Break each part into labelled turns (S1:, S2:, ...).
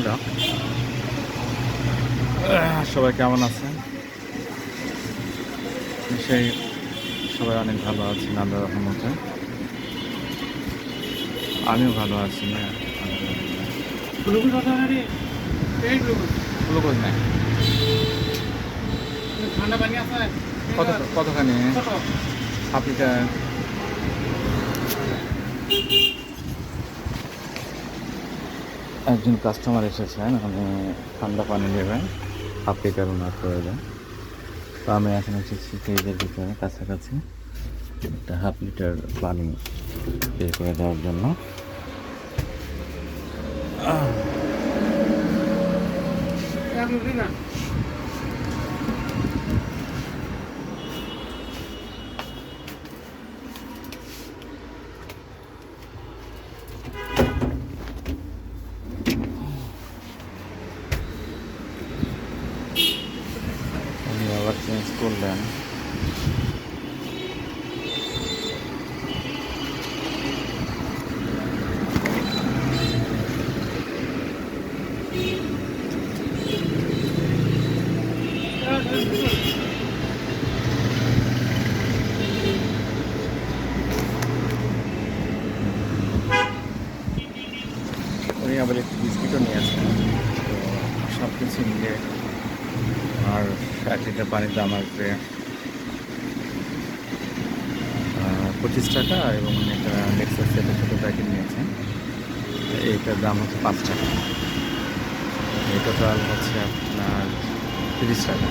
S1: দর্শক, সবাই কেমন আছেন? সেই সবাই অনেক ভালো আছেন আল্লাহর রহমতে। আমিও ভালো আছি। গ্লুকোজ নাই।
S2: ঠান্ডা পানি আছে
S1: কতখানি? Half litre. একজন কাস্টমার এসেছেন, আমি ঠান্ডা পানি নেবেন, হাফ লিটার ওনার প্রয়োজন। তো আমি এখন এসেছি ফ্রিজের ভিতরে কাছাকাছি একটা হাফ লিটার পানি বের করে দেওয়ার জন্য। উনি আবার চেঞ্জ করলেন। উনি আবার একটু বিস্কিটও নিয়েছেন। তো সব কিছু মিলে আর 1 লিটার পানির দাম আসবে 25 টাকা, এবং উনি একটা লেক্সাসের একটা ছোটো প্যাকেট নিয়েছেন, এইটার দাম হচ্ছে 5 টাকা। এই টোটাল হচ্ছে আপনার 30 টাকা।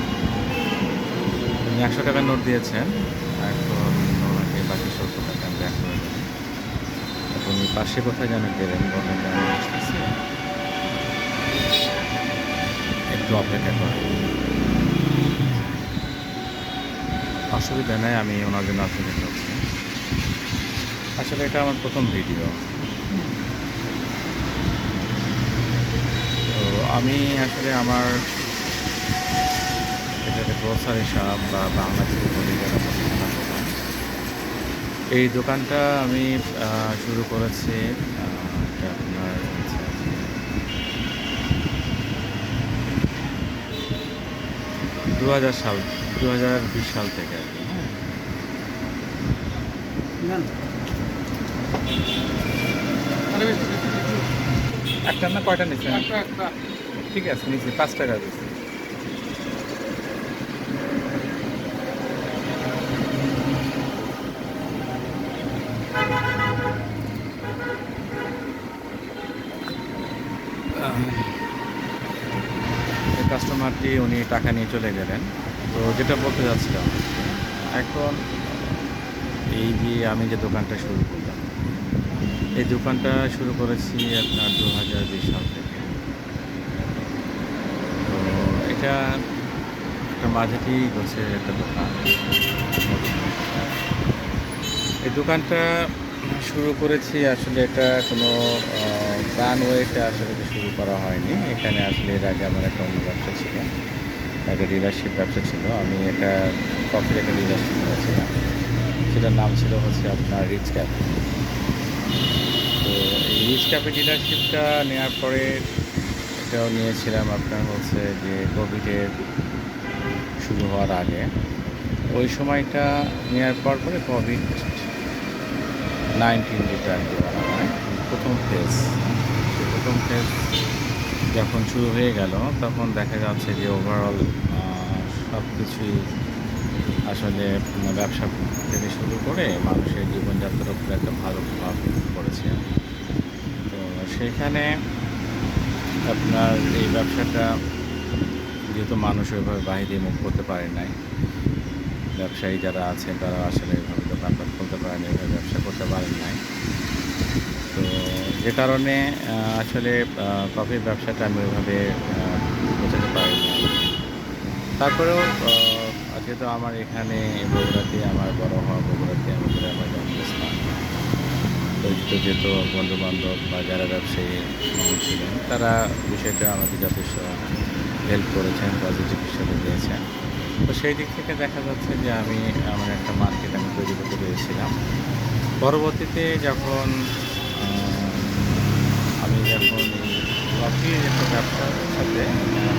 S1: উনি 100 টাকার নোট দিয়েছেন, এখন ওনাকে বাকি 70 টাকা আমি ব্যাক করে দেবেন। এখন উনি পাশে কোথায় যেন গেলেন, বলেন যে আমি আসতেছি, একটু অপেক্ষা করেন। অসুবিধা নেই, আমি ওনার জন্য অপেক্ষা করছি। আসলে এটা আমার প্রথম ভিডিও, তো আমি আসলে আমার এটাকে গ্রোসারি শপ বা বাংলাদেশি বলি যারা মুদিখানা দোকান, এই দোকানটা আমি শুরু করেছি এটা আপনার 2020 সাল থেকে আর কি। একটা না কয়টা নিচ্ছেন? ঠিক আছে, নিচ্ছি 5 টাকা দিচ্ছি। এই কাস্টমারটি উনি টাকা নিয়ে চলে গেলেন। তো যেটা বলতে যাচ্ছিলাম, এখন এই যে আমি যে দোকানটা শুরু করলাম, এই দোকানটা শুরু করেছি আপনার 2020 সাল থেকে। তো এটা একটা মাঝারি গোছের একটা দোকান। এই দোকানটা শুরু করেছি, আসলে এটা কোনো প্ল্যান ওয়েতে আসলে শুরু করা হয়নি। এখানে আসলে এর আগে আমার একটা অন্য ব্যবসা ছিল, একটা ডিলারশিপ ব্যবসা ছিল। আমি একটা কফির একটা ডিলারশিপ করেছিলাম, সেটার নাম ছিল হচ্ছে আপনার রিচ ক্যাফে। তো এই রিচ ক্যাফে ডিলারশিপটা নেওয়ার পরে এটাও নিয়েছিলাম আপনার হচ্ছে যে কোভিডের শুরু হওয়ার আগে। ওই সময়টা নেওয়ার পরে কোভিড-19 যেটা আর কি বলা হয়, প্রথম ফেজ যখন শুরু হয়ে গেল, তখন দেখা যাচ্ছে যে ওভারঅল সব কিছুই আসলে ব্যবসা থেকে শুরু করে মানুষের জীবনযাত্রার উপরে একটা ভালো প্রভাব পড়েছে। তো সেখানে আপনার এই ব্যবসাটা, যেহেতু মানুষ ওইভাবে বাহিরে মুখ করতে পারে নাই, ব্যবসায়ী যারা আছেন তারা আসলে এইভাবে দোকানপাট খুলতে পারেন, এইভাবে ব্যবসা করতে পারেন নাই। তো যে কারণে আসলে কফির ব্যবসাটা আমি ওইভাবে বোঝাতে পারিনি। তারপরেও যেহেতু আমার এখানে বগুড়াতে আমার বড় হওয়া, বগুড়াতে আমার জন্মস্থান, পরিচিত যেহেতু বন্ধুবান্ধব বা যারা ব্যবসায়ী মানুষ ছিলেন, তারা বিষয়টা আমাকে যথেষ্ট হেল্প করেছেন, পজিটিভ হিসেবে দিয়েছেন। তো সেই দিক থেকে দেখা যাচ্ছে যে আমি আমার একটা মার্কেট আমি তৈরি করতে পেরেছিলাম। পরবর্তীতে যখন আমি এই কফির একটা ব্যবসার সাথে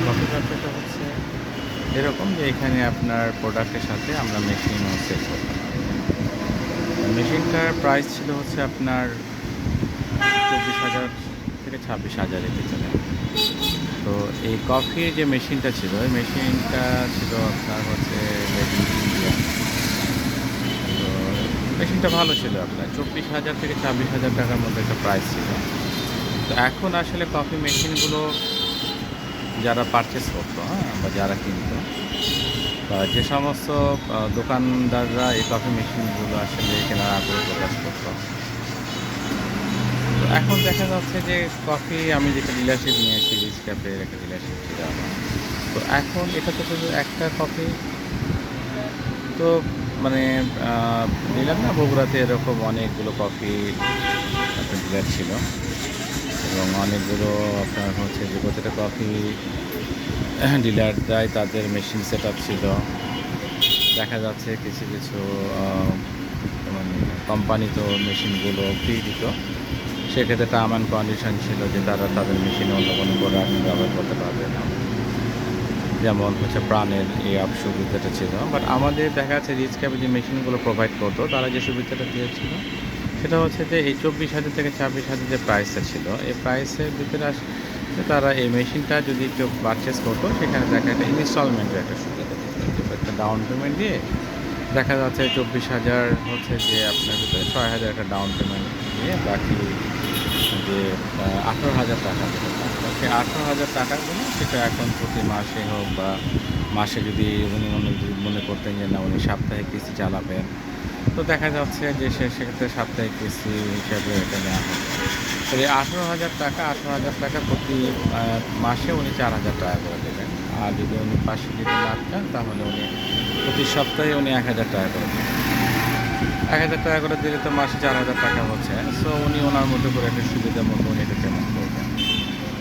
S1: কফি ব্যবসাটা হচ্ছে এরকম যে এখানে আপনার প্রোডাক্টের সাথে আমরা মেশিনও সেল করতে পারি। মেশিনটার প্রাইস ছিল হচ্ছে আপনার 24,000 থেকে 26,000-এর ভিতরে। তো এই কফির যে মেশিনটা ছিল, ওই মেশিনটা ছিল আপনার হচ্ছে মেড ইন ইন্ডিয়া। তো মেশিনটা ভালো ছিল আপনার 24,000 থেকে 26,000 টাকার মধ্যে একটা প্রাইস ছিল। তো এখন আসলে কফি মেশিনগুলো যারা পারচেস করতো, হ্যাঁ, বা যারা কিনতো, বা যে সমস্ত দোকানদাররা এই কফি মেশিনগুলো আসলে কেনার আগ্রহ প্রকাশ করতো, তো এখন দেখা যাচ্ছে যে কফি আমি যেটা ডিলারশিপ নিয়েছি, রিচ ক্যাফের একটা ডিলারশিপ ছিল আমার। তো এখন এটা তো শুধু একটা কফি, তো মানে নিলাম না, বগুড়াতে এরকম অনেকগুলো কফি একটা ডিলার ছিল এবং অনেকগুলো আপনার হচ্ছে যে প্রতিটা কফি ডিলার দেয় তাদের মেশিন সেট আপ ছিল। দেখা যাচ্ছে কিছু কিছু মানে কোম্পানি তো মেশিনগুলো ফ্রি দিত, সেক্ষেত্রে টার্ম অ্যান্ড কন্ডিশন ছিল যে তারা তাদের মেশিনে অন্য কোনো প্রোডাক্ট ব্যবহার করতে পারবে না, যেমন হচ্ছে প্রাণের এই সুবিধাটা ছিল। বাট আমাদের দেখা যাচ্ছে রিচ ক্যাবে যে মেশিনগুলো প্রোভাইড করতো, তারা যে সুবিধাটা দিয়েছিল সেটা হচ্ছে যে এই 24,000 থেকে 26,000 যে প্রাইসটা ছিল, এই প্রাইসের ভিতরে তারা এই মেশিনটা যদি কেউ পারচেস করতো, সেখানে দেখা একটা ইনস্টলমেন্টের একটা সুবিধা দিত। একটা ডাউন পেমেন্ট দিয়ে দেখা যাচ্ছে 24,000 হচ্ছে যে আপনার ভিতরে 6,000 একটা ডাউন পেমেন্ট দিয়ে বাকি যে 18,000 টাকা যেটা থাকতো, সেই 18,000 টাকাগুলো সেটা এখন প্রতি মাসে হোক বা মাসে যদি উনি মনে করতেন যে না উনি সাপ্তাহিক কিস্তি চালাবেন, তো দেখা যাচ্ছে যে সেক্ষেত্রে সাপ্তাহিক কিস্তি হিসাবে এটা নেওয়া হবে। তো এই 18,000 টাকা প্রতি মাসে উনি 4,000 টাকা করে দেবেন। আর যদি উনি 500 দিতে না চান, তাহলে উনি প্রতি সপ্তাহে উনি 1,000 টাকা করে দেবেন। 1,000 টাকা করে দিলে তো মাসে 4,000 টাকা হচ্ছে। সো উনি ওনার মতো করে একটা সুবিধা মতো উনি এটা পেমেন্ট করবেন।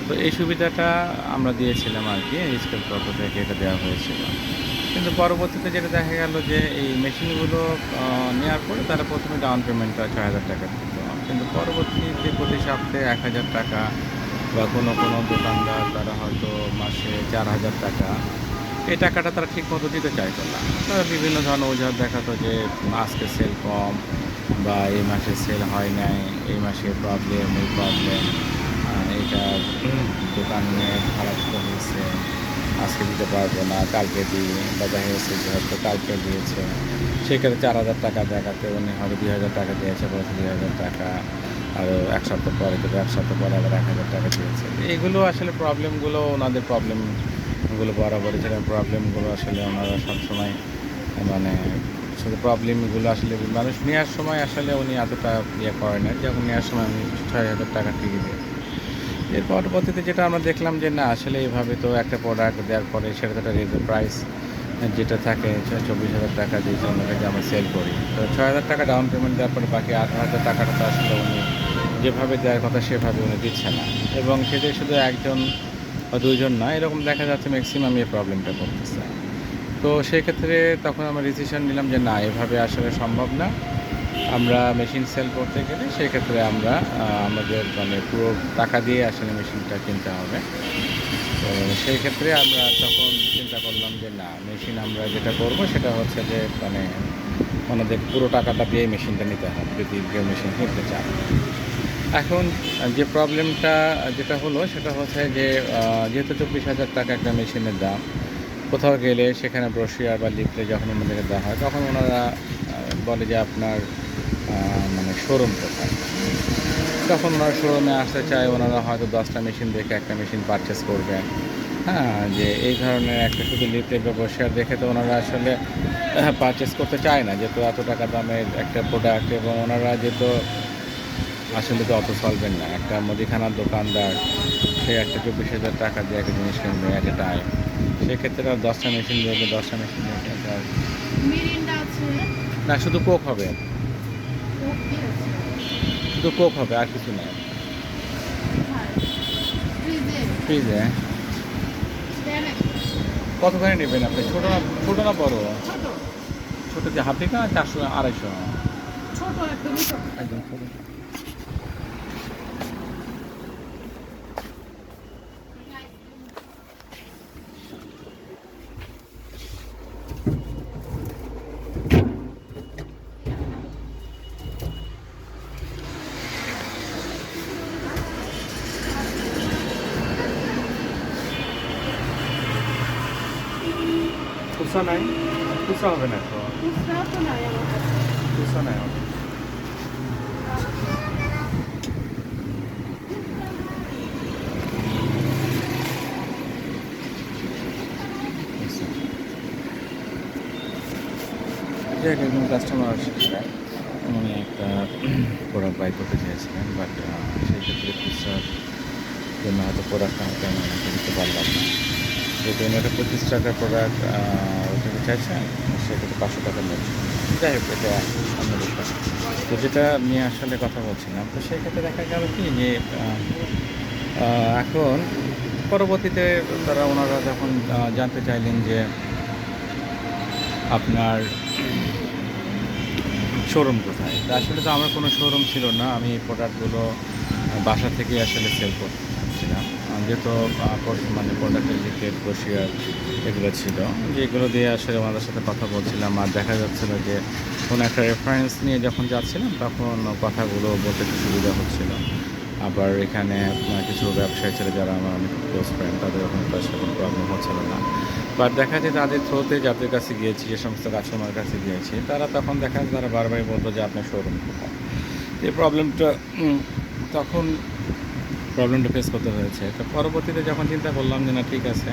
S1: তো এই সুবিধাটা আমরা দিয়েছিলাম আর কি, রিচকের পক্ষ থেকে এটা দেওয়া হয়েছিল। কিন্তু পরবর্তীতে যেটা দেখা গেল যে এই মেশিনগুলো নেওয়ার পরে তারা প্রথমে ডাউন পেমেন্টটা 6,000 টাকা দিত, কিন্তু পরবর্তীতে প্রতি সপ্তাহে 1,000 টাকা বা কোনো কোনো দোকানদার তারা হয়তো মাসে 4,000 টাকা, এই টাকাটা তারা ঠিক মতো দিতে চাইতো না। তারা বিভিন্ন ধরনের অজুহাত দেখাতো যে আজকে সেল কম, বা এই মাসে সেল হয় নাই, এই মাসে প্রবলেম, এই প্রবলেম, এইটা দোকানে খারাপ হয়েছে, আজকে দিতে পারবো না, কালকে দিই, বা দেখা গেছে যে হয়তো কালকে দিয়েছে, সেক্ষেত্রে 4,000 টাকা দেখাতে উনি হয়তো 2,000 টাকা দিয়েছে, বলছে 2,000 টাকা আরও এক সপ্তাহ পরে দেবে, এক সপ্তাহ পরে আবার 1,000 টাকা দিয়েছে। এগুলো আসলে প্রবলেমগুলো ওনাদের প্রবলেমগুলো বরাবরই ছিল। প্রবলেমগুলো আসলে ওনারা সবসময় মানে শুধু প্রবলেমগুলো আসলে মানুষ নেওয়ার সময় আসলে উনি এতটা ইয়ে করে না, যখন নেওয়ার সময় আমি 6,000 টাকা ঠিকই দিই। এর পরবর্তীতে যেটা আমরা দেখলাম যে না আসলে এইভাবে তো একটা প্রোডাক্ট দেওয়ার পরে সেটা তো একটা প্রাইস যেটা থাকে 24,000 টাকা দিয়ে যে আমরা সেল করি, তো 6,000 টাকা ডাউন পেমেন্ট দেওয়ার পরে বাকি 18,000 টাকাটা তো আসলে উনি যেভাবে দেওয়ার কথা সেভাবে উনি দিচ্ছে না, এবং সেটা শুধু একজন বা দুইজন না, এরকম দেখা যাচ্ছে ম্যাক্সিমাম এই প্রবলেমটা করতেছে। তো সেক্ষেত্রে তখন আমরা ডিসিশন নিলাম যে না, এভাবে আসলে সম্ভব না। আমরা মেশিন সেল করতে গেলে সেক্ষেত্রে আমরা আমাদের মানে পুরো টাকা দিয়ে আসলে মেশিনটা কিনতে হবে। তো সেই ক্ষেত্রে আমরা তখন চিন্তা করলাম যে না, মেশিন আমরা যেটা করব সেটা হচ্ছে যে মানে ওনাদের পুরো টাকাটা দিয়ে মেশিনটা নিতে হবে যদি কেউ মেশিন কিনতে চান। এখন যে প্রবলেমটা যেটা হলো সেটা হচ্ছে যে যেহেতু 24,000 টাকা একটা মেশিনের দাম, কোথাও গেলে সেখানে ব্রোশিয়ার বা লিফলে যখন ওনাদেরকে দেওয়া হয়, তখন ওনারা বলে যে আপনার মানে শোরুম কোথায়। তখন ওনারা শোরুমে আসতে চায়, ওনারা হয়তো 10টা মেশিন দেখে একটা মেশিন পারচেস করবেন। হ্যাঁ, যে এই ধরনের একটা শুধু লিফলেট বা ব্রোশিয়ার দেখে তো ওনারা আসলে পারচেস করতে চায় না, যেহেতু এত টাকা দামের একটা প্রোডাক্ট, এবং ওনারা যেহেতু আসলে তো অত চলবেন না। একটা মুদিখানার দোকানদার সে একটা 24,000 টাকা দিয়ে একটা জিনিস কিনবে এট এ টাইম, সেক্ষেত্রে আর 10টা মেশিন দেখবে, 10টা মেশিন দেখে তার না, শুধু কোক হবে, শুধু কোক হবে, আর কিছু নেই ফ্রিজে। কতখানি নেবেন আপনি? ছোটো না বড়? ছোটো যে হাফ লিটার, 400, 250? একদম ছোটো। খুচরা নাই, খুচরা হবে না তো,
S2: খুচরাও তো নাই আমার কাছে।
S1: খুচরা নাই আমাদের। যে একজন কাস্টমার আসছিলেন, উনি একটা প্রোডাক্ট বাই করতে চেয়েছিলেন, বাট সেই ক্ষেত্রে খুচরার জন্য হয়তো প্রোডাক্টটা হয়তো আমি ওনাকে দিতে পারলাম না। যেহেতু উনি একটা 25 টাকার প্রোডাক্ট ওটাকে চাইছেন, সেক্ষেত্রে 500 টাকা নিচ্ছে। যাই হোক, এটা অন্য বিষয়। তো যেটা নিয়ে আসলে কথা বলছিলাম, তো সেই ক্ষেত্রে দেখা গেল কি যে এখন পরবর্তীতে ওনারা যখন জানতে চাইলেন যে আপনার শোরুম কোথায়? তা আসলে তো আমার কোনো শোরুম ছিল না। আমি এই প্রোডাক্টগুলো বাসা থেকেই আসলে সেল করছিলাম। যেহেতু মানে প্রোডাক্টের লিকেট, ব্রোশিয়ার এগুলো ছিল, যেগুলো দিয়ে আসলে ওনাদের সাথে কথা বলছিলাম। আর দেখা যাচ্ছিল যে কোনো একটা রেফারেন্স নিয়ে যখন যাচ্ছিলাম, তখন কথাগুলো বলতে একটু সুবিধা হচ্ছিল। আবার এখানে কিছু ব্যবসায়ী ছিল যারা আমার অনেক ক্লোজ ফ্রেন্ড, তাদের ওখানে তো আসলে কোনো প্রবলেম হচ্ছিল না। বাট দেখা যায় তাদের থ্রোতে যাদের কাছে গিয়েছি, যে সমস্ত কাস্টমার কাছে গিয়েছি, তারা তখন দেখা যায় তারা বারবারই বলতো যে আপনার শোরুম কোথায়। এই প্রবলেমটা তখন প্রবলেমটা ফেস করতে হয়েছে। তো পরবর্তীতে যখন চিন্তা করলাম যে না, ঠিক আছে,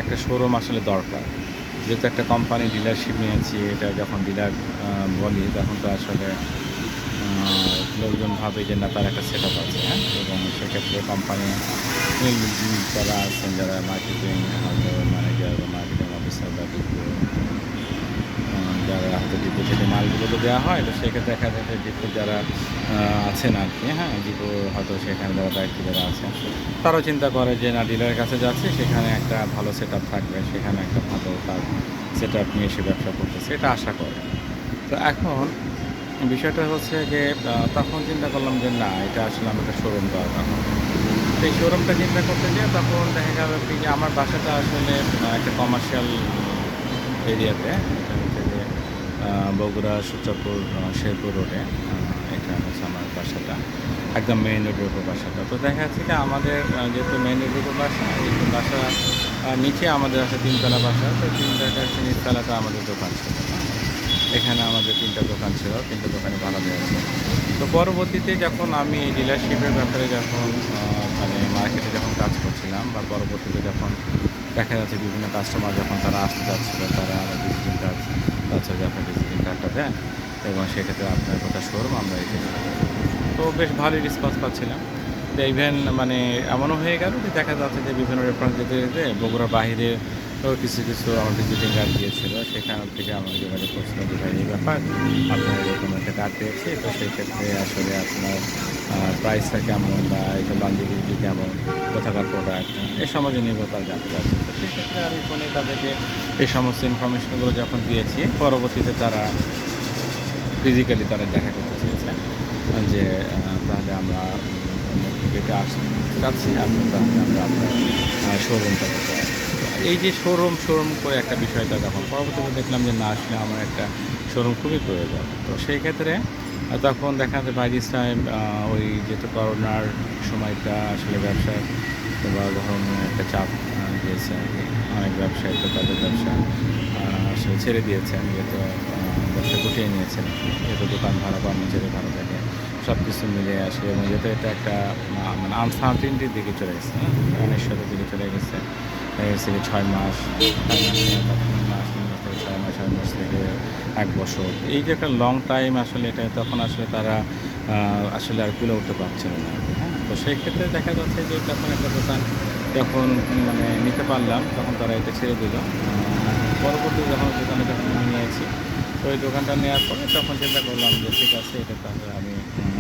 S1: একটা শোরুম আসলে দরকার। যেহেতু একটা কোম্পানি ডিলারশিপ নিয়েছি, এটা যখন ডিলার বলি, তখন তো আসলে লোকজন ভাবে যে না, তার একটা সেট আপ আছে, হ্যাঁ। এবং সেক্ষেত্রে কোম্পানি যারা আছেন, যারা মার্কেটিং ম্যানেজার বা মার্কেটিং অফিসার বা ডিপো, যারা হয়তো ডিপো থেকে মালগুলো তো দেওয়া হয়, তো সেক্ষেত্রে দেখা যায় যে ডিপো যারা আছেন আর কি, হ্যাঁ, ডিপো হয়তো সেখানে যারা দায়িত্ব যারা আছেন, তারাও চিন্তা করে যে না, ডিলারের কাছে যাচ্ছে, সেখানে একটা ভালো সেট আপ থাকবে, সেখানে একটা ভালো তার সেট আপ নিয়ে সে ব্যবসা করতেছে, এটা আশা করে। তো এখন বিষয়টা হচ্ছে যে তখন চিন্তা করলাম যে না, এটা আসলে আমার একটা শোরুম দরকার হবে। তো এই শোরুমটা চিন্তা করতে গিয়ে তখন দেখা গেল কি যে আমার বাসাটা আসলে একটা কমার্শিয়াল এরিয়াতে। এটা হচ্ছে যে বগুড়া সূত্রপুর শেরপুর রোডে। এটা হচ্ছে আমার বাসাটা, একদম মেইন রোডের উপর বাসাটা। তো দেখা যাচ্ছে যে আমাদের যেহেতু মেইন রোডের উপর বাসা, এই বাসা নিচে আমাদের আছে 3তলা বাসা। তো 3তলাটা হচ্ছে নিচতলাটা আমাদের দোকান ছিল। এখানে আমাদের 3টা দোকান ছিল, 3টা দোকানে ভাড়া দেওয়া ছিল। তো পরবর্তীতে যখন আমি এই ডিলারশিপের ব্যাপারে যখন মানে মার্কেটে যখন কাজ করছিলাম, বা পরবর্তীতে যখন দেখা যাচ্ছে বিভিন্ন কাস্টমার যখন তারা আসতে চাচ্ছিল, তারা আমার ভিজিটিং কার্ড চাচ্ছে যে আপনার ভিজিটিং কার্ডটা দেন, এবং সেক্ষেত্রে আপনার কোথায় শোরুম আমরা এখানে। তো বেশ ভালোই রেসপন্স পাচ্ছিলাম। তো ইভেন মানে এমনও হয়ে গেল যে দেখা যাচ্ছে যে বিভিন্ন রেফারেন্স যেতে যেতে বগুড়ার বাইরে তো কিছু কিছু আমার ভিজিটিং কার্ড দিয়েছিল, সেখান থেকে আমাকে যোগাযোগ করছিল যে ভাই, এই ব্যাপার, আপনার এরকম একটা কার্ড পেয়েছি, তো সেই ক্ষেত্রে আসলে আপনার প্রাইসটা কেমন, বা এইসব বান্দিবিলিটি কেমন, কোথাকার প্রোডাক্ট, এই সমাজে নির্ভরতা জানতে চাচ্ছে। তো সেক্ষেত্রে আমি ফোনে তাদেরকে এই সমস্ত ইনফরমেশনগুলো যখন দিয়েছি, পরবর্তীতে তারা ফিজিক্যালি তারা দেখা করতে চেয়েছে যে তাহলে আমরা ডেটে আসতে চাচ্ছি, আপনি তাহলে আমরা আপনার শোরুমটা করতে পারি। এই যে শোরুম শোরুম করে একটা বিষয়টা যখন পরবর্তীতে দেখলাম যে না, আসলে আমার একটা শোরুম খুবই প্রয়োজন। তো সেই ক্ষেত্রে তখন দেখা যায় বাই দিস টাইম ওই যেহেতু করোনার সময়টা আসলে ব্যবসার বা ধরনের একটা চাপ দিয়েছে আর কি। অনেক ব্যবসায়ী তো তাদের ব্যবসা আসলে ছেড়ে দিয়েছেন, যেহেতু ব্যবসা গুটিয়ে নিয়েছেন, যেহেতু দোকান ভাড়া, কর্মচারী ভাড়া থেকে সব কিছু মিলে আসে, এবং যেহেতু এটা একটা মানে আনসার্টিনটির দিকে চলে গেছে, অনিশ্চয়তার দিকে চলে গেছে। এসে 6 মাস, 3 মাস, 3 মাস থেকে 6 মাস, 6 মাস থেকে 1 বছর, এই যে একটা লং টাইম, আসলে এটা তখন আসলে তারা আসলে আর কুলে উঠতে পারছিল না, হ্যাঁ। তো সেই ক্ষেত্রে দেখা যাচ্ছে যে তখন একটা দোকান যখন মানে নিতে পারলাম, তখন তারা এটা ছেড়ে দিল। পরবর্তীতে যখন দোকানে যখন আমি নিয়েছি, তো ওই দোকানটা নেওয়ার পরে তখন চিন্তা করলাম যে ঠিক আছে, এটা তাহলে আমি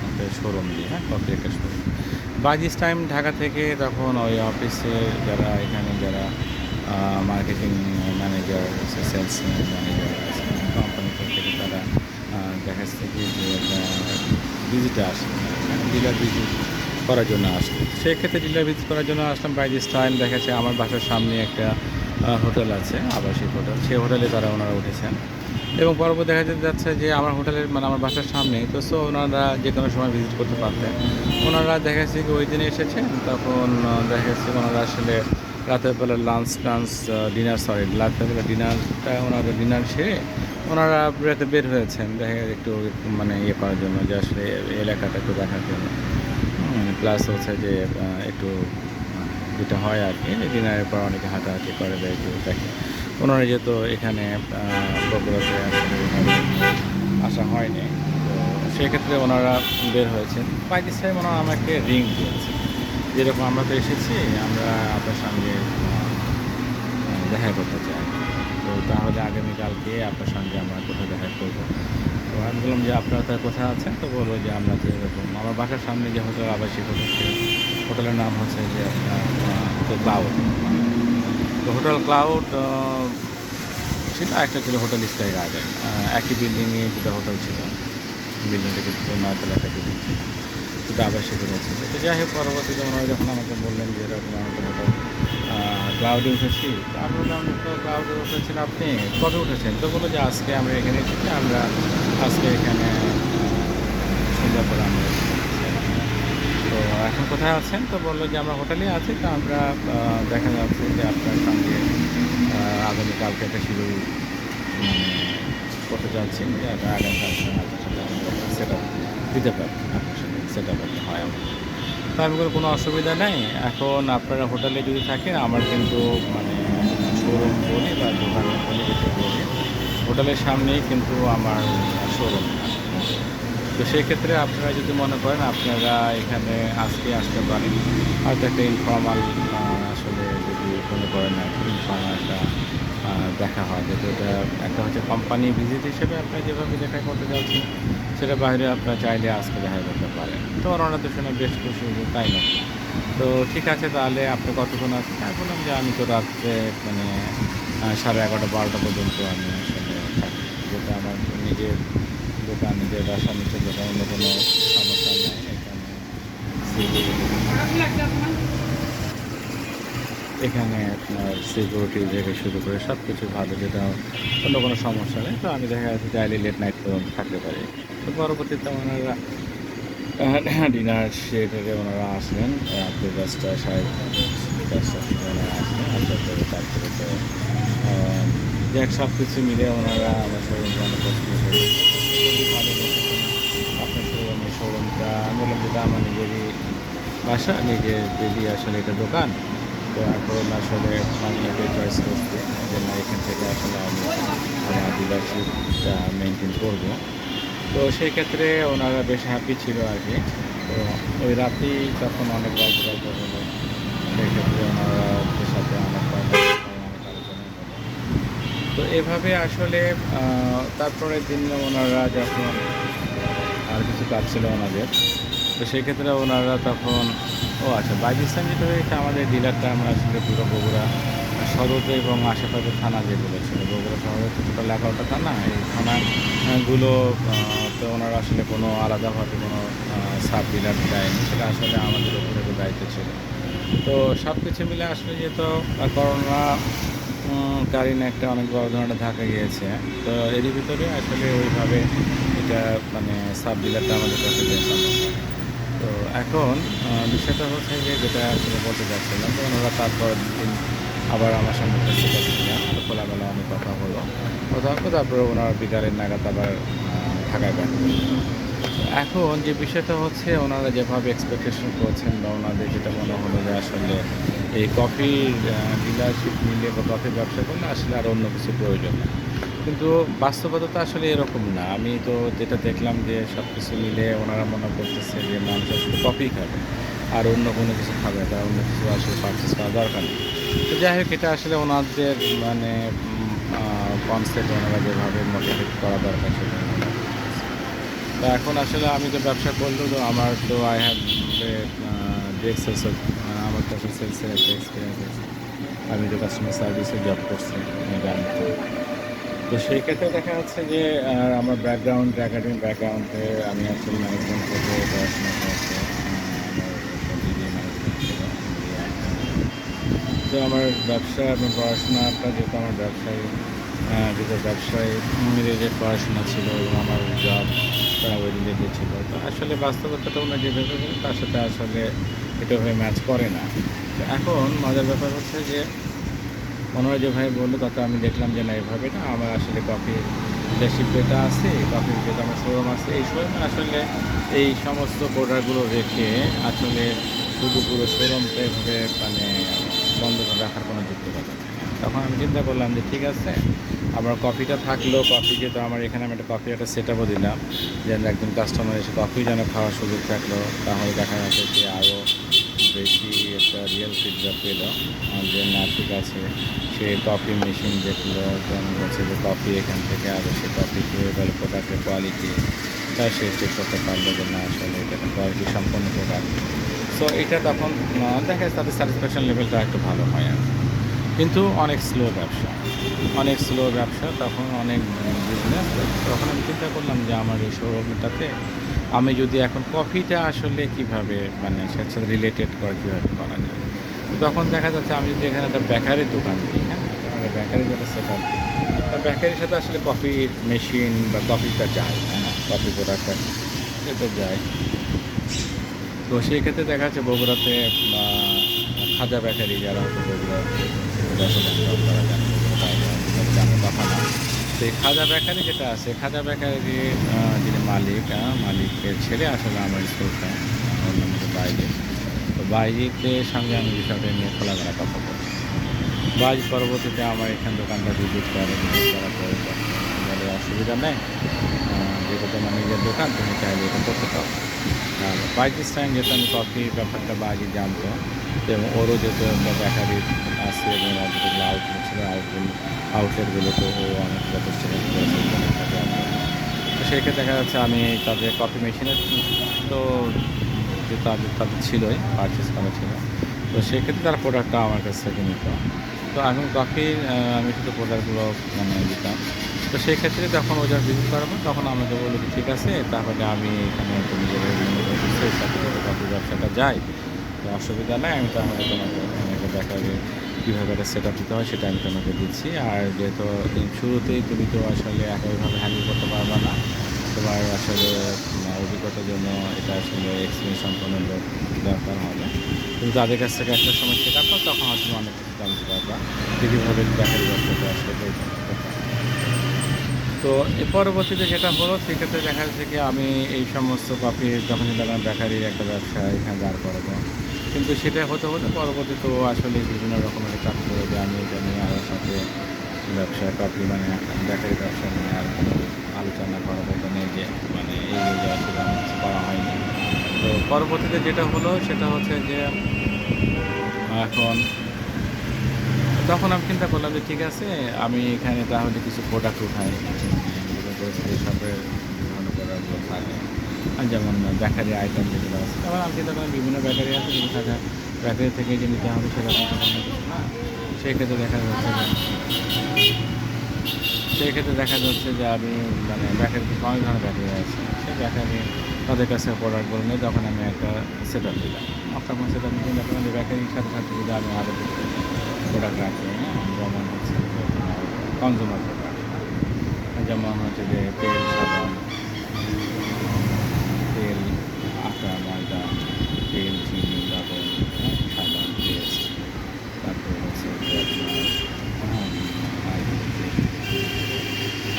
S1: একটা শোরুম দিই, হ্যাঁ, কপি একটা showroom. By this time Dhaka থেকে তখন ওই অফিসে যারা এখানে যারা মার্কেটিং ম্যানেজার, সেলস ম্যানেজার আছে কোম্পানি থেকে, তারা দেখা যাচ্ছে কি যে ভিজিটে আসে, ডিলার ভিজিট করার জন্য আসলো। সেক্ষেত্রে ডিলার ভিজিট করার জন্য আসলাম। বাই দিস টাইম দেখা যাচ্ছে আমার বাসার সামনে একটা হোটেল আছে, আবাসিক হোটেল, সেই হোটেলে তারা ওনারা উঠেছেন। এবং পরবর্তী দেখা যাচ্ছে যে আমার হোটেলের মানে আমার বাসার সামনেই তো, সো ওনারা যে কোনো সময় ভিজিট করতে পারতেন। ওনারা দেখা যাচ্ছে কি ওই দিনে এসেছেন, তখন দেখা যাচ্ছে ওনারা আসলে রাতের বেলা রাতের বেলা ডিনারটা ওনারা ডিনার সেরে ওনারা রাতে বের হয়েছেন একটু মানে ইয়ে করার জন্য যে আসলে এলাকাটা একটু দেখার জন্য। প্লাস হচ্ছে যে একটু যেটা হয় আর কি ডিনারের পর অনেকে হাঁটাহাঁটি করে বা একটু দেখে। ওনারা যেহেতু এখানে বগুড়াতে আসলে ওইভাবে আসা হয়নি, তো সেক্ষেত্রে ওনারা বের হয়েছেন। বাই দিস টাইম ওনারা আমাকে রিং দিয়েছে, যেরকম আমরা তো এসেছি, আমরা আপনার সঙ্গে দেখা করতে চাই, তো তাহলে আগামীকালকে আপনার সঙ্গে আমরা কোথাও দেখা করবো। তো আমি বললাম যে আপনারা তার কোথায় আছেন, তো বলবো যে আমরা তো এরকম আমার বাসার সামনে যে হোটেল আবাসিক হোটেল ছিল, হোটেলের নাম হচ্ছে যে আপনার ক্লাউড। তো হোটেল ক্লাউড ছিল, একটা ছিল হোটেল স্কাই গার্ডেন। একই বিল্ডিংয়ে দুটো হোটেল ছিল, বিল্ডিংটা কিন্তু 9 তলা একটা বিল্ডিং ছিল, দুটো আবাসিক হোটেল ছিল। তো যাই হোক পরবর্তীতে ওনারা যখন আমাকে বললেন যে এরকম আমাদের হোটেল ক্লাউডে উঠেছি, তো আমি বললাম তো ক্লাউডে উঠেছেন আপনি, কবে উঠেছেন? তো বললো যে আজকে আমরা এখানে এসেছি, আমরা আজকে এখানে সন্ধ্যার পরে আমরা এসেছি। তো এখন কোথায় আছেন? তো বললো যে আমরা হোটেলে আছি, তো আমরা দেখা যাচ্ছে যে আপনার সঙ্গে আগামীকালকে একটা শিডিউল মানে করতে চাচ্ছি, যে আগামীকাল আপনার সাথে সেট আপ দিতে পারি, আপনার সাথে সেট আপ হয় আমার। তো আমি বলি কোনো অসুবিধা নেই, এখন আপনারা হোটেলে যদি থাকেন আমার কিন্তু মানে শোরুম বলি বা দোকান বলি যেটা বলি, হোটেলের সামনেই কিন্তু আমার শোরুমটা। তো সেক্ষেত্রে আপনারা যদি মনে করেন আপনারা এখানে আজকে আসতে পারেন, হয়তো একটা ইনফর্মাল আসলে যদি মনে করেন একটা ইনফর্মাল একটা দেখা হয়, যেহেতু এটা একটা হচ্ছে কোম্পানি ভিজিট হিসেবে আপনারা যেভাবে দেখা করতে যাচ্ছেন, সেটা বাইরে আপনারা চাইলে আজকে দেখা করতে পারেন। তো ওনারা তো শুনে বেশ খুশি, তাই না? তো ঠিক আছে, তাহলে আপনি কতক্ষণ আছেন? আমি বললাম যে আমি তো রাত্রে মানে 11:30-12টা পর্যন্ত আমি আসলে থাকি, যেটা আমার নিজের দোকান, নিজের বাসার নিচের দোকান, অন্য কোনো সমস্যা নেই। এখানে আপনার সিকিউরিটি থেকে শুরু করে সব কিছু ভালো, যেটা অন্য কোনো সমস্যা নেই। তো আমি দেখা যাচ্ছে চাইলে লেট নাইট পর্যন্ত থাকতে পারি। তো পরবর্তীতে ওনারা ডিনার সেরে ওনারা আসলেন রাত্রি 10টা 10:30 থেকে ওনারা আসলেন, আসার পরে তারপরে তো যাক সব কিছু মিলে ওনারা আমার শোরুমটা অনেক পছন্দ করেন, খুবই ভালো লেগেছে আপনার শোরুমটা। আমি বললাম যেটা আমার নিজেরই বাসা, নিজেরই আসলে এটা দোকান। তো এখন আসলে আমি এটাই চয়েস করছি যে না, এখান থেকে আসলে আমি আমার ডিলারশিপটা মেনটেন করবো। তো সেই ক্ষেত্রে ওনারা বেশ হ্যাপি ছিল আর কি। তো ওই রাতেই তখন অনেক গল্প হলো, সেই ক্ষেত্রে ওনারা সাথে অনেক অনেক আলোচনা হলো। তো এভাবে আসলে তারপরের দিন ওনারা যখন আর কিছু কাজ ছিল ওনাদের, তো সেক্ষেত্রে ওনারা তখন আচ্ছা, বাই দিস টাইম যেটা হয়েছে, আমাদের ডিলারটা আমরা আসলে পুরো বগুড়া সদর এবং আশেপাশের থানা যেগুলো ছিল, বগুড়া শহরের তো টোটাল 11টা থানা, এই থানাগুলো তো ওনারা আসলে কোনো আলাদাভাবে কোনো সাব ডিলার দেয়নি, সেটা আসলে আমাদের উপরে দায়িত্ব ছিল। তো সব কিছু মিলে আসলে যেহেতু করোনা কালীন একটা অনেক বড় ধরনের ধাক্কা গিয়েছে, তো এরই ভিতরে আসলে ওইভাবে এটা মানে সাব ডিলারটা আমাদের কাছে বেশ সমস্যা। তো এখন বিষয়টা হচ্ছে যে যেটা আসলে বলতে চাচ্ছিলাম, তো ওনারা তারপর দিন আবার আমার সঙ্গে একটা সেটা দিলাম, তো খোলামেলা অনেক কথা হলো, তারপরে ওনারা বিকালের নাগাদ আবার ঢাকায় ব্যাক করলো। এখন যে বিষয়টা হচ্ছে ওনারা যেভাবে এক্সপেকটেশন করছেন বা ওনাদের যেটা মনে হলো যে আসলে এই কফির ডিলারশিপ নিলে বা কফির ব্যবসা করলে আসলে আর অন্য কিছু প্রয়োজন না, কিন্তু বাস্তবতা তো আসলে এরকম না। আমি তো যেটা দেখলাম যে সব কিছু মিলে ওনারা মনে করতেছে যে মানুষ আসলে কফি খাবে আর অন্য কোনো কিছু খাবে, বা অন্য কিছু আসলে পারচেস করা দরকার নেই। তো যাই হোক, এটা আসলে ওনাদের মানে কনসেপ্ট, ওনারা যেভাবে মোটিভেট করা দরকার সেটা ওনারা করতেছে। তো এখন আসলে আমি তো ব্যবসা করলেও তো আমার তো আই হ্যাভ ডিরেক্ট সেলস, আমার তো আসলে সেলসের একটা এক্সপিরিয়েন্স আছে। আমি তো কাস্টমার সার্ভিসে জব করছি, আমি জানি। তো সেই ক্ষেত্রে দেখা যাচ্ছে যে আমার ব্যাকগ্রাউন্ড একাডেমিক ব্যাকগ্রাউন্ডে আমি আসলে ম্যানেজমেন্ট থেকে পড়াশোনা করেছি। আমার একটা বিবিএ ম্যানেজমেন্ট ছিল, তো আমার ব্যবসা এবং পড়াশোনাটা যেহেতু আমার ব্যবসায় রিলেটেড পড়াশোনা ছিল এবং আমার জব ওই রিলেটেড ছিল। তো আসলে বাস্তবতাটা ওনার যেভাবে বলে তার সাথে আসলে এটা ভাবে ম্যাচ করে না। তো এখন মজার ব্যাপার হচ্ছে যে ওনারা যেভাবে বললো তাতে আমি দেখলাম যে না এভাবে না, আমার আসলে কফির ডিলারশিপ যেটা আছে, কফির যেটা আমার শোরুম আছে, এই শোরুমে আসলে এই সমস্ত প্রোডাক্টগুলো রেখে আসলে শুধু পুরো শোরুমটা এভাবে মানে বন্ধ করে রাখার কোনো যুক্তিকতা নেই। তখন আমি চিন্তা করলাম যে ঠিক আছে, আমার কফিটা থাকলো, কফি যেহেতু আমার এখানে আমি একটা কফি একটা সেট আপও দিলাম, যেন একজন কাস্টমার এসে কফি যেন খাওয়ার সুযোগ থাকলো, তাহলে দেখা যাচ্ছে যে আরও বেশি একটা রিয়েল ফিডব্যাক পেলো যে না ঠিক আছে, সে কফি মেশিন দেখলো, যেমন হচ্ছে যে কফি এখান থেকে আরও সে কফি খেয়ে গেল, প্রোডাক্টের কোয়ালিটি তা সে চেক করতে পারলো যে না আসলে এটা একটা কোয়ালিটি সম্পন্ন প্রোডাক্ট। সো এটা তখন দেখা যাচ্ছে তাদের স্যাটিসফ্যাকশন লেভেলটা একটু ভালো হয় আর কি। কিন্তু অনেক স্লো ব্যবসা, অনেক স্লো ব্যবসা, তখন অনেক বিজনেস। তখন আমি চিন্তা করলাম যে আমার এই শোরুমটাতে আমি যদি এখন কফিটা আসলে কীভাবে মানে সেটার সাথে রিলেটেড করে কীভাবে করা যায়। তো তখন দেখা যাচ্ছে আমি যদি এখানে একটা বেকারির দোকান দিই, হ্যাঁ, মানে বেকারির যেটা সেট আপ দিই, তা বেকারির সাথে আসলে কফির মেশিন বা কফিটা যায়, হ্যাঁ, কফি প্রোডাক্টটা এটা যায়। তো সেই ক্ষেত্রে দেখা যাচ্ছে বগুড়াতে খাজা বেকারি, যারা হয়তো বগুড়া বসবাস করা জানে, জানার কথা না। তো এই খাজা বেকারি যেটা আছে, খাজা বেকারির যিনি মালিক, মালিকের ছেলে আসলে আমার স্কুল ফ্রেন্ড, ওর নাম হচ্ছে বাইজিৎ। তো বাইজিতের সঙ্গে আমি বিষয়টা নিয়ে খোলামেলা কথা বলি। বাইজ পরবর্তীতে আমার এখানে দোকানটা ভিজিট করার পরে বলে অসুবিধা নেই, যেহেতু তোমার নিজের দোকান, তুমি চাইলে এটা করতে পারো। আর বাই দিস টাইম যেহেতু আমি কফির ব্যাপারটা বাইরে জানতো, এবং ওরও যেহেতু একটা বেকারি আছে এবং যেগুলো আউটলেট ছিল, আউটলেটগুলোতে ও অনেক যথেষ্ট হেল্প করেছে। তো সেক্ষেত্রে দেখা যাচ্ছে আমি তাদের কফি মেশিনের তো যে তাদের ছিলই, পারচেস করা ছিল। তো সেক্ষেত্রে তারা প্রোডাক্টটা আমার কাছ থেকে নিত। তো এখন কফির আমি শুধু প্রোডাক্টগুলো মানে দিতাম। তো সেই ক্ষেত্রে যখন ও যখন ভিজিট করাবো তখন আমাকে বললো যে ঠিক আছে, তাহলে আমি এখানে তুমি যেভাবে সাথে সাথে কফির ব্যবসাটা যাই, তো অসুবিধা নাই, আমি তাহলে তোমাকে এখানে একটা বেকারি কীভাবে একটা সেট আপ দিতে হয় সেটা আমি তোমাকে দিচ্ছি। আর যেহেতু শুরুতেই তুমি তো আসলে একইভাবে হ্যান্ডেল করতে পারবে না, তোমার আসলে অভিজ্ঞতার জন্য এটা আসলে এক্সপিরিয়েন্স সম্পন্ন লোক দরকার হবে। তুমি তাদের কাছ থেকে একটা সময় শেখার পর তখন হয়তো অনেক কিছু জানতে পারবা যে কীভাবে বেকারি ব্যবসাটা আসলে পরিচালনা করতে হয়। তো এর পরবর্তীতে যেটা হলো, সেক্ষেত্রে দেখা যাচ্ছে কি আমি এই সমস্ত কফি যখন নিলাম বেকারির একটা ব্যবসা এখানে দাঁড় করাবো, কিন্তু সেটা হতে হতে পরবর্তীতে ও আসলে বিভিন্ন রকমের চাপ করে যে আমি এটা নিয়ে আরও সাথে ব্যবসা কফি মানে বেকারি ব্যবসা নিয়ে আর কোনো আলোচনা করাবো, এটা নিয়ে যে মানে এগিয়ে যাওয়া সেটা আমার কিছু করা হয়নি। তো পরবর্তীতে যেটা হলো সেটা হচ্ছে যে এখন তখন আমি চিন্তা করলাম যে ঠিক আছে, আমি এখানে তাহলে কিছু প্রোডাক্ট উঠাই, গ্রোসারি শপের বিভিন্ন প্রোডাক্টগুলো থাকে, আর যেমন বেকারি আইটেম যেগুলো আছে। তখন আমি চিন্তা করলাম বিভিন্ন বেকারি আছে, কিন্তু থাকা বেকারি থেকে যে নিতে হবে সেটা কিন্তু কোনো কিছু না। সেই ক্ষেত্রে দেখা যাচ্ছে যে আমি মানে বেকারিতে অনেক ধরনের বেকারি আছে, সেই বেকারি তাদের কাছে প্রোডাক্টগুলো নিয়ে তখন আমি একটা সেট আপ দিলাম। তখন সেট আপ চিন্তা করলাম যে বেকারির সাথে সাথে যদি আমি আরও প্রোডাক্ট রাখি, যেমন হচ্ছে যে কনজিউমার প্রোডাক্ট, যেমন হচ্ছে যে তেল, সাবান, তেল, আটা, ময়দা, তেল, চিনি, লবণ, সাবান, পেস্ট, তারপর হচ্ছে যে আপনার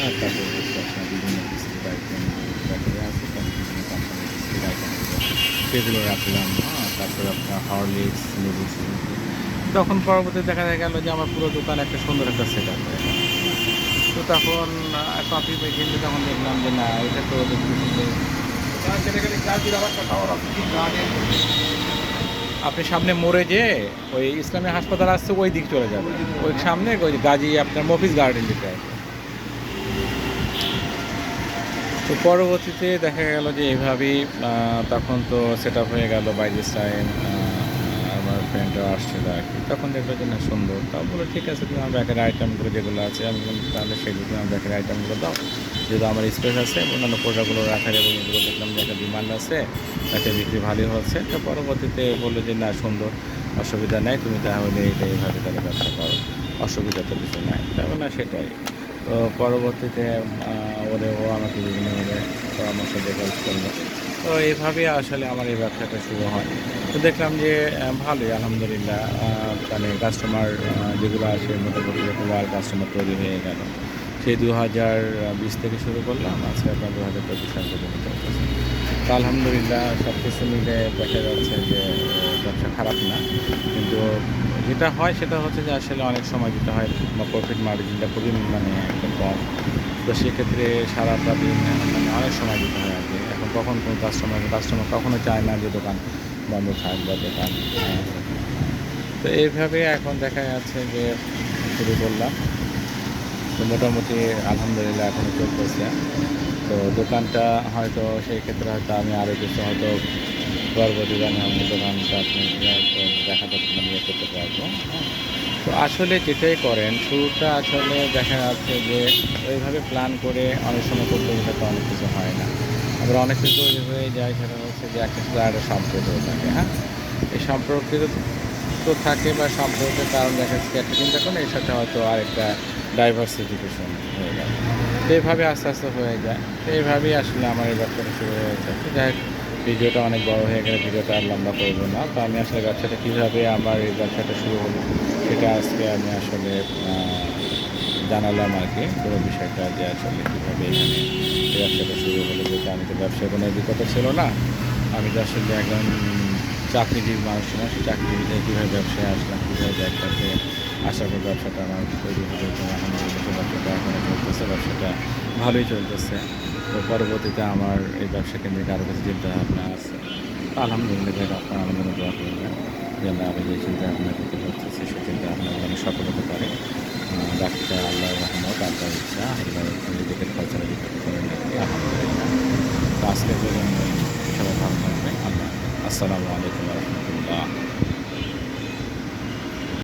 S1: আর তারপর হচ্ছে আপনার বিভিন্ন বিস্কিট আইটেম ব্যাটারি আছে, বিভিন্ন কোম্পানির বিস্কিট আইটেম সেগুলো রাখলাম। তারপর আপনার হরলিক্স, লেবু চিনি। তখন পরবর্তীতে দেখা গেল যে আমার পুরো দোকান একটা সুন্দর একটা সেট আপ হয়ে গেল। তো তখন কফি মেশিনটা তখন দেখলাম যে না, এটা তো দেখতেছি আপনি সামনে মোড়ে যেয়ে ওই ইসলামী হাসপাতাল আসছে ওই দিক চলে যাবে, ওই সামনে ওই গাজী আপনার মফিজ গার্ডেন যেটা আছে। তো পরবর্তীতে দেখা গেল যে এইভাবেই তখন তো সেট আপ হয়ে গেল বাই দিস টাইম। আমার ফ্রেন্ডরা আসছিল আর কি, তখন দেখলো যে না সুন্দর, তাও বলে ঠিক আছে তুমি আমার ব্যাকের আইটেমগুলো যেগুলো আছে, আমি বললাম তাহলে সেগুলো তুমি আমার ব্যাকের আইটেমগুলো দাও, যেহেতু আমার স্পেস আছে অন্যান্য প্রোডাক্টগুলো রাখার, এবং এগুলো দেখলাম যে একটা ডিমান্ড আছে, একটা বিক্রি ভালোই হচ্ছে। তো পরবর্তীতে বললো যে না সুন্দর, অসুবিধা নেই, তুমি তাহলে এটা এইভাবে তাহলে ব্যবসা করো, অসুবিধা তো কিছু নাই। তারপর না সেটাই। তো পরবর্তীতে ও আমাকে বিভিন্নভাবে পরামর্শ দিয়ে হেল্প করলো। তো তো এইভাবেই আসলে আমার এই ব্যবসাটা শুরু হয়। তো দেখলাম যে ভালোই আলহামদুলিল্লাহ মানে কাস্টমার যেগুলো আসে মোটামুটি রেগুলার কাস্টমার তৈরি হয়ে গেল। সেই ২০২০ থেকে শুরু করলাম, আজকে আপনার ২০২৫ সাল পর্যন্ত চলতেছে। তো আলহামদুলিল্লাহ সবকিছু মিলে দেখা যাচ্ছে যে ব্যবসা খারাপ না। কিন্তু যেটা হয় সেটা হচ্ছে যে আসলে অনেক সময় যেটা হয় প্রফিট মার্জিনটা খুবই মানে একদম কম। তো সেক্ষেত্রে সারাটা দিন মানে অনেক সময় দিতে হয় আরকি। এখন কখন কোন কাস্টমার কখনো চায় না যে দোকান বন্ধ থাক বা দোকান তো এইভাবে এখন দেখা যাচ্ছে যে শুরু করলাম। তো মোটামুটি আলহামদুলিল্লাহ এখনো চলতেছে। তো দোকানটা হয়তো সেই ক্ষেত্রে হয়তো আমি আরও কিছু হয়তো পরবর্তী দিনে আমি দোকানটা আপনাকে হয়তো দেখাতে মানে ইয়ে করতে পারবো। হ্যাঁ? তো আসলে যেটাই করেন শুরুটা আসলে দেখা যাচ্ছে যে ওইভাবে প্ল্যান করে অনেক সময় করতে গেলে তো অনেক কিছু হয় না। আবার অনেক কিছু হয়ে যায় সেটা হচ্ছে যে একটা সাথে আরেকটা সম্পর্ক থাকে, হ্যাঁ? এই সম্পর্কিত তো থাকে বা সম্পর্কের কারণ দেখা যাচ্ছে একটা চিন্তা করলে এর সাথে হয়তো আরেকটা ডাইভার্সিফিকেশন হয়ে গেল। তো এভাবে আস্তে, আস্তে হয়ে যায়। তো এভাবেই আসলে আমার এই ব্যবসাটা শুরু হয়েছে। তো যাই হোক ভিডিওটা অনেক বড় হয়ে গেলে ভিডিওটা আর লম্বা করব না। তো আমি আসলে ব্যবসাটা কিভাবে আমার এই ব্যবসাটা শুরু হলো সেটা আজকে আমি আসলে আ জানালাম আরকি পুরো বিষয়টা যে আসলে কিভাবে এখানে এই ব্যবসাটা শুরু হলো। যেহেতু আমি তো ব্যবসায় কোনো অভিজ্ঞতা ছিল না। আমি তো আসলে একজন চাকরিজীবী মানুষ ছিলাম। সেই চাকরিজীবী থেকে কীভাবে ব্যবসায় আসলাম, কীভাবে ব্যবসাতে আসার পর ব্যবসাটা আমার তৈরি হলো এবং আলহামদুলিল্লাহ সেই ব্যবসাটা এখনো চলতেছে। ব্যবসাটা ভালোই চলতেছে। তো পরবর্তীতে আমার এই ব্যবসা কেন্দ্রিক আরও কিছু চিন্তাভাবনা আছে। তো আলহামদুলিল্লাহ যাক আপনারা আমার জন্য দোয়া করবেন। যেন আমি যে চিন্তাভাবনা থেকে করতেছি সেই চিন্তাভাবনাগুলো যেন সফল হতে পারে। বাকিটা আল্লাহর রহমত, আল্লাহর ইচ্ছা, আল্লাহ রিজিকের ফয়সালা যেটুকু করেন আরকি আলহামদুলিল্লাহ। তো আজকের জন্য সবাই ভালো থাকবেন। আসসালামু আলাইকুম ওয়া রাহমাতুল্লাহ।